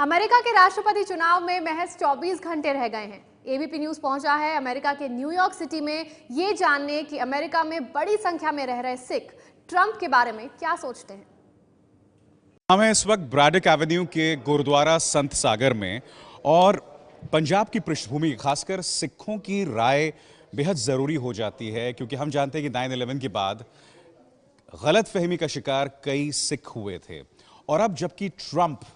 America के राष्ट्रपति चुनाव में महज 24 घंटे रह गए हैं। एबीपी न्यूज पहुंचा है अमेरिका के न्यूयॉर्क सिटी में ये जानने कि अमेरिका में बड़ी संख्या में रह रहे सिख ट्रंप के बारे में क्या सोचते हैं। हम हैं इस वक्त ब्रैडिक एवेन्यू के गुरुद्वारा संत सागर में और पंजाब की पृष्ठभूमि खासकर सिखों की राय बेहद ज़रूरी हो जाती है क्योंकि हम जानते हैं कि 9/11 के बाद गलत फहमी का शिकार कई सिख हुए थे और अब जबकि ट्रंप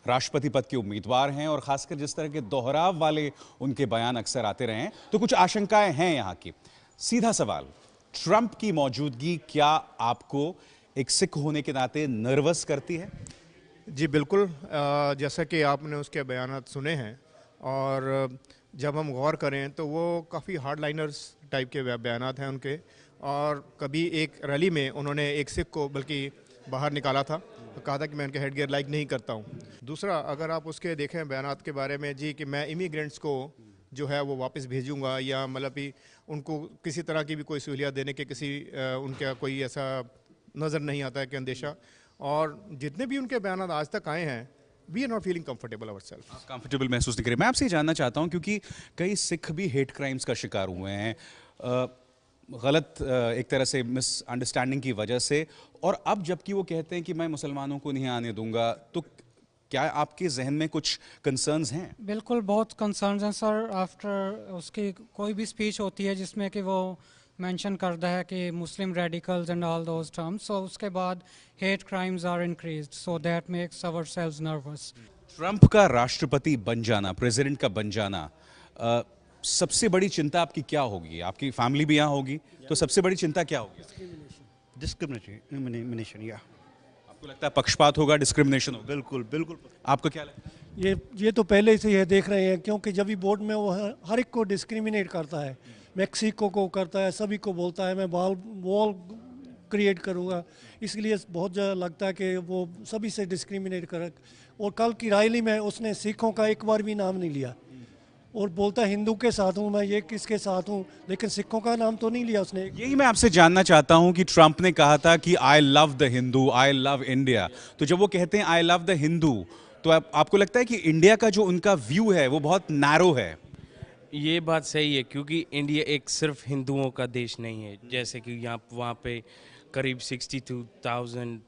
राष्ट्रपति पद के उम्मीदवार हैं और खासकर जिस तरह के दोहराव वाले उनके बयान अक्सर आते रहे हैं तो कुछ आशंकाएं हैं यहां की। सीधा सवाल, ट्रंप की मौजूदगी क्या आपको एक सिख होने के नाते नर्वस करती है? जी बिल्कुल, जैसा कि आपने उसके बयानात सुने हैं और जब हम गौर करें तो वो काफ़ी हार्ड लाइनर्स टाइप के बयानात हैं उनके। और कभी एक रैली में उन्होंने एक सिख को बल्कि बाहर निकाला था, तो कहा था कि मैं उनके हेडगियर लाइक नहीं करता हूँ। दूसरा, अगर आप उसके देखें बयानात के बारे में जी कि मैं इमिग्रेंट्स को जो है वो वापस भेजूंगा या मतलब कि उनको किसी तरह की भी कोई सहूलियत देने के उनका कोई ऐसा नज़र नहीं आता है कि अंदेशा। और जितने भी उनके बयान आज तक आए हैं, we are not feeling comfortable ourselves. Comfortable महसूस नहीं करें। मैं आपसे जानना चाहता हूं क्योंकि कई सिख भी हेट क्राइम्स का शिकार हुए हैं गलत एक तरह से मिसअंडरस्टैंडिंग की वजह से, और अब जबकि वो कहते हैं कि मैं मुसलमानों को नहीं आने दूंगा, तो क्या आपके जहन में कुछ कंसर्न्स हैं? बिल्कुल, बहुत कंसर्न्स हैं सर। आफ्टर उसकी कोई भी स्पीच होती है जिसमें कि वो मेंशन करता है कि Muslim radicals and all those terms, so उसके बाद hate crimes are increased, so that makes ourselves nervous. Trump का राष्ट्रपति बन जाना, प्रेसिडेंट का बन जाना, सबसे बड़ी चिंता आपकी क्या होगी? आपकी फैमिली भी यहाँ होगी, तो सबसे बड़ी चिंता क्या होगी? डिस्क्रिमिनेशन। या आपको लगता है पक्षपात होगा, डिस्क्रिमिनेशन होगा? बिल्कुल बिल्कुल। आपको क्या लगता है? ये तो पहले से ये देख रहे हैं क्योंकि जब भी बोर्ड में वो हर एक को डिस्क्रिमिनेट करता है, मैक्सिको को करता है, सभी को बोलता है मैं वॉल क्रिएट करूँगा, इसलिए बहुत ज़्यादा लगता है कि वो सभी से डिस्क्रिमिनेट कर। और कल की रैली में उसने सिखों का एक बार भी नाम नहीं लिया और बोलता हिंदू के साथ हूँ मैं, ये किसके साथ हूँ, लेकिन सिखों का नाम तो नहीं लिया उसने। यही मैं आपसे जानना चाहता हूं कि ट्रंप ने कहा था कि I love the Hindu, I love India, तो जब वो कहते हैं आई लव द हिंदू, तो आपको लगता है कि इंडिया का जो उनका व्यू है वो बहुत नैरो है? ये बात सही है क्योंकि इंडिया एक सिर्फ हिंदुओं का देश नहीं है। जैसे कि यहाँ वहाँ पे करीब 62,000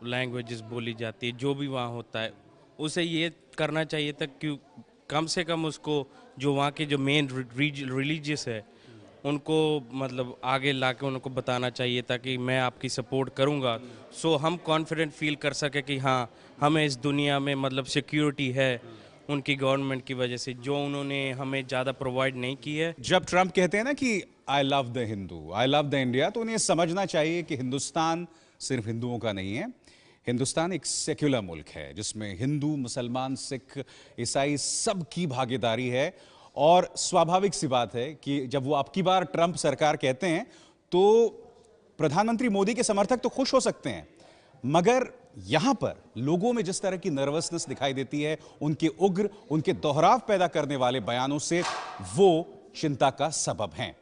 लैंग्वेजेस बोली जाती है। जो भी वहाँ होता है उसे ये करना चाहिए था कि कम से कम उसको जो वहाँ के जो मेन रिलीजियस है उनको मतलब आगे लाके उनको बताना चाहिए था कि मैं आपकी सपोर्ट करूँगा, सो हम कॉन्फिडेंट फील कर सके कि हाँ हमें इस दुनिया में मतलब सिक्योरिटी है उनकी गवर्नमेंट की वजह से, जो उन्होंने हमें ज़्यादा प्रोवाइड नहीं की है। जब ट्रंप कहते हैं ना कि I love the Hindu, I love the India, तो उन्हें समझना चाहिए कि हिंदुस्तान सिर्फ हिंदुओं का नहीं है। हिंदुस्तान एक सेक्युलर मुल्क है जिसमें हिंदू, मुसलमान, सिख, ईसाई सबकी भागीदारी है। और स्वाभाविक सी बात है कि जब वो अब की बार ट्रंप सरकार कहते हैं तो प्रधानमंत्री मोदी के समर्थक तो खुश हो सकते हैं, मगर यहां पर लोगों में जिस तरह की नर्वसनेस दिखाई देती है, उनके उग्र, उनके दोहराव पैदा करने वाले बयानों से, वो चिंता का सबब हैं।